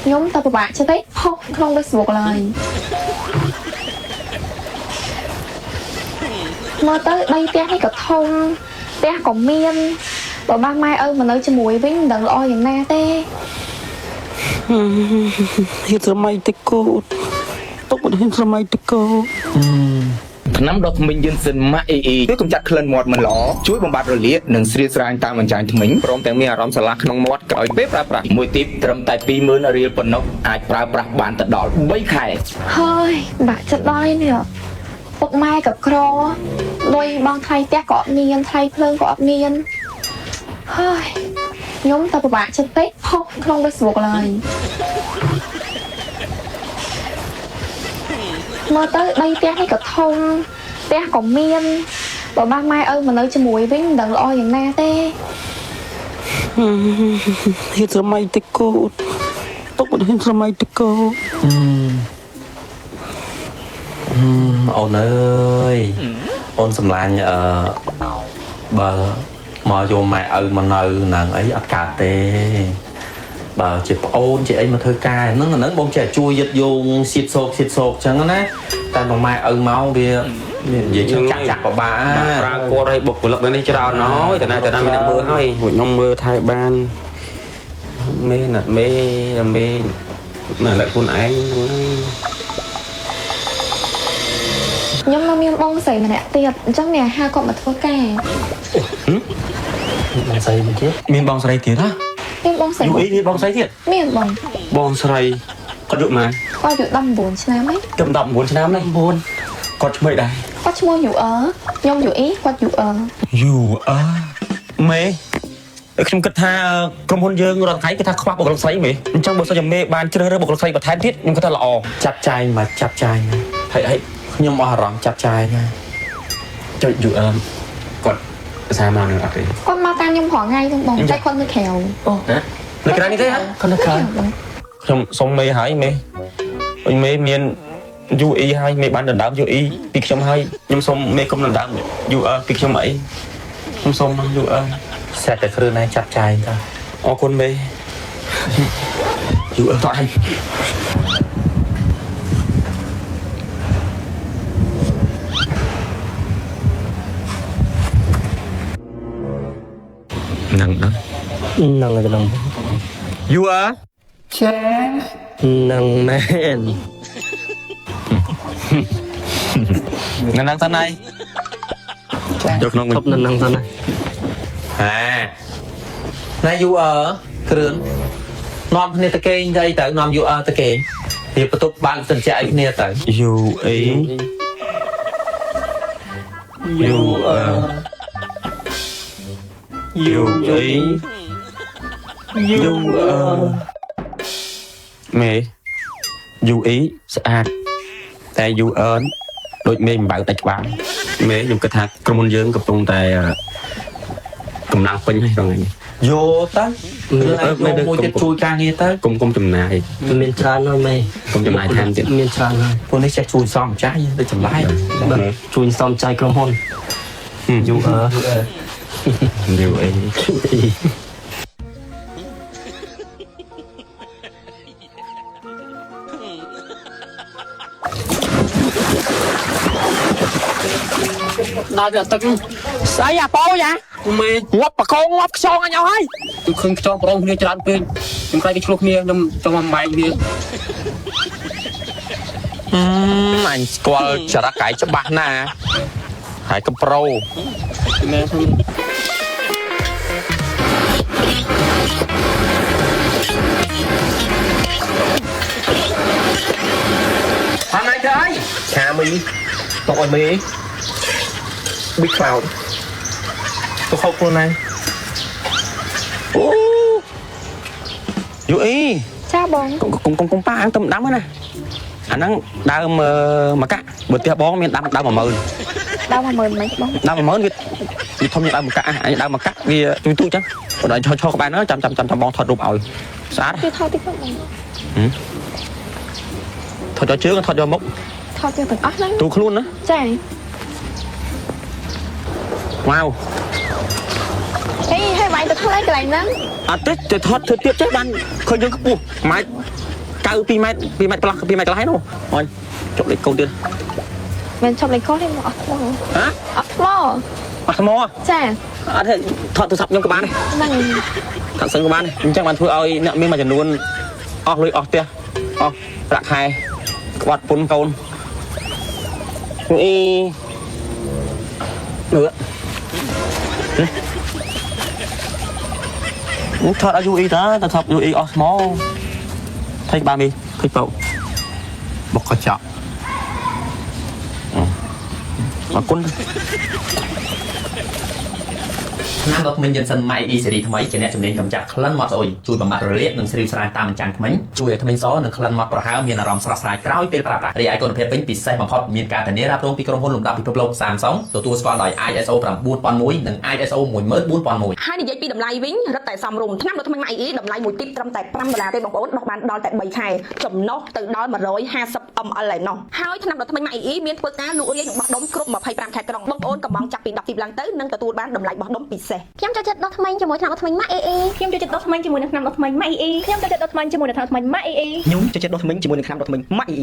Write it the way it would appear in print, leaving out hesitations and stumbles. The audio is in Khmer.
nhóm tao của bạn cho thấy không được một lời mà tới đây té hay cả thông té còn miên bảo ba mai ơi mà nơi cho mùi với đằng loอย่างna tê hiện giờ mày tịch cô tóc một hiện giờ mày tịch cô nắm đọc mình dân sinh mãi ý chứ công chặt lên một mình lỏ chuối bằng bát rồi liệt đừng xịt ra ta mình chạy mình prom tiếng mía rom salak nong mót cởi bếp ra bạc mùi tiếp trầm tay pi mướn ở riêng phần nóc ai pra bạc bàn tật đỏ bấy khai hơi bạn chặt đôi nè bột maiกับครอđôi băng thay té cọ miên thay phơn cọ miên hơi nhóm tao của bạn cho thấy không được một lời mà tới đây té hay cả thông té còn miên bảo ba mai ơi mà nơi cho mùi với đằng loอย่างna tê hiện giờ mày tịch cô tóc một hiện giờ mày tịch cô ôn ơi ôn sầm lan bờ mà vô mẹ mà nơi nàng ấy ắt cả tê bà chị ôn chị ấy mà thơ ca nó bông trẻ chui giật vô xịt sột chẳng á tại bằng mai máu đi vậy chứ chặt chặt của bà ra cô đây bột của lực lên đây cho đào nói từ nay mình đã mưa hay hội nhông mưa thay ban mê là lại con anh nhóm nó miên bông sấy mà nè tiệt trong nhà hai con mà thua ca mình xây mình chết miền bong sấy thiệt á miên bông sấy chú ý miền bong sấy thiệt miên bong sấy có được mà qua được đâm buồn cho nám ấy cầm đậm 4 ឆ្នាំ đấy buồn có mấy đây có mua dụ nhông dụ ý qua dụ mêខ្ញុំគិតថាក្រុមហ៊ុនយើងរត់ថៃគេថាខ្វះបុគ្គលិកស្រីមេអញ្ចឹងបើសិនជាមេបានជ្រើសរើសបុគ្គលិកស្រីបន្ថែមទៀតខ្ញុំគិតថាល្អចាប់ចាយមកចាប់ចាយហើយខ្ញុំអស់អារម្មណ៍ចាប់ចាយណាចុចយូគាត់ភាសាមកនឹងអត់ទេ con ma tan nhung hỏi ngay trong bóng tay con hơi khéo អូណានៅក្រៅនេះទេគាត់នៅក្រៅខ្ញុំសុំមេហើយមេអញមេមាន UE ហើយមេបានដណ្ដើម UE ពីខ្ញុំហើយខ្ញុំសុំមេគុំដណ្ដើម UR ពីខ្ញុំអីខ្ញុំសុំ UR សេតតែគ្រឿងnàyចាប់ចាយតើអរគុណមេ UR តោះហើយនឹងដល់នឹង UR ចានឹងមែននឹងទៅណៃយកក្នុងធប់នឹងទៅណាណៃ UR គ្រឿងនាំគ្នាទៅគេងទៅទៅនាំ UR ទៅគេងវាបន្ទប់បានសិនជាឲ្យគ្នាទៅ UAមេ UE ស្អាតតែ UR ដូចមេមិនបើតែច្បាស់មេខ្ញុំគិតថាក្រុមហ៊ុនយើងកំពុងតែកម្លាំងពេញហើយរងថ្ងៃយកទៅមេមួយទៀតជួយការងារទៅគុំចំណាយមានច្រើនហើយមេគុំចំណាយថែមទៀតមានច្រើនហើយពួកនេះចេះជួយសំចាយទៅចម្លែកជួយសំចាយក្រុមហ៊ុន UR ដល់ទៅទឹកស្អីអាប៉ោយ៉ាមេងាប់បកងងាប់ខ្យងអញអស់ហើយគឺឃើញខ្យងប្រងគ្នាច្រើនពេកខ្ញុំខ្លាចគេឆ្លោះគ្នាខ្ញុំចង់មកបែកវាអញស្គាល់ចរិតកាយច្បាស់ណាស់ហើយកំប្រូមែនទេខាងណាទៅហើយខាមីតោះឲ្យមេ Big Cloud ទៅហូបខ្លួនណាអូ UE ចាបងកុំប៉ាអាំងទៅដាំណាអាហ្នឹងដើមមកកាក់បើផ្ទះបងមានដើម10000ដើម10000មិនបងដើម10000វាធំជាងដើមមកកាក់អញដើមមកកាក់វាទូចឹងបើដល់ឈរក្បែរហ្នឹងចាំបងថតរូបឲ្យស្អាតគេថតតិចបងថតយកជើងថតយកមុខថតទាំងអស់ហ្នឹងទូខ្លួនណាចា wow ហេឲ្យបាយទៅខ្លះកន្លែងហ្នឹង អត់ទេទៅថតធ្វើទៀតចេះបានឃើញយើងខ្ពស់ម៉ាច់ cao 2 mét 2 mét plus 2 mét cái lái nó rồi chụp lấy câu tiền មិនឈប់លេងកោះទេមកអត់ថ្ម hả អត់ថ្ម អត់ថ្ម ចា អត់ទេថតទូរស័ព្ទខ្ញុំក៏បានដែរ ហ្នឹង ថតសិនក៏បានដែរអញ្ចឹងបានធ្វើឲ្យអ្នកមានមួយចំនួនអស់លុយអស់ផ្ទះអស់ប្រាក់ខែក្បត់ពុនកូនអីមើលថតឲ្យយូអ៊ីតាតែថតយូអ៊ីអស់ថ្មថៃបានមីឃើញបោបុកកញ្ចក់អរគុណ ឆ្នាំ document យិនសិន MyE ស៊េរីថ្មីជាអ្នកជំនាញកម្ចាត់ក្លិនមាត់ស្អុយជួយបំបត្តិរលាកនិងស្រីស្រាយតាមអញ្ចាំងថ្មិញជួយឲ្យថ្មិញសនិងក្លិនមាត់ប្រហើមមានអារម្មណ៍ស្រស់ស្រាយក្រោយពេលប្រើប្រាស់រីឯគុណភាពវិញពិសេសបំផុតមានការធានារ៉ាប់រងពីក្រុមហ៊ុនលំដាប់ពិភពលោក Samsung ទទួលស្គាល់ដោយ ISO 9001 និង ISO 14001 ហើយនិយាយពីតម្លៃវិញរឹតតែសមរម្យឆ្នាំរត់ថ្មី MyE តម្លៃមួយទីបត្រឹមតែ$5ទេបងប្អូនដោះបានដល់តែ3ខែចំណុះទៅដល់150 ml ឯណោះហើយឆ្នាំរត់ថ្មី MyE មានធ្វើការលក់រាយនឹងបោះដុំគ្រប់25ខេត្តក្រុងបងប្អូនកំបងចាប់ពី10ទីបឡើងទៅនឹងទទួលបានតម្លៃបោះដុំពិសេស ខ្ញុំចូលចិត្តដុសធ្មេញជាមួយថ្នាំដុសធ្មេញ MyE ខ្ញុំចូលចិត្តដុសថ្មីជាមួយនឹងថ្នាំដុសថ្មី MyE ខ្ញុំចូលចិត្តដុសថ្មីជាមួយនឹងថ្នាំថ្មី MyE ខ្ញុំចូលចិត្តដុសធ្មេញជាមួយនឹងថ្នាំដុសធ្មេញ MyE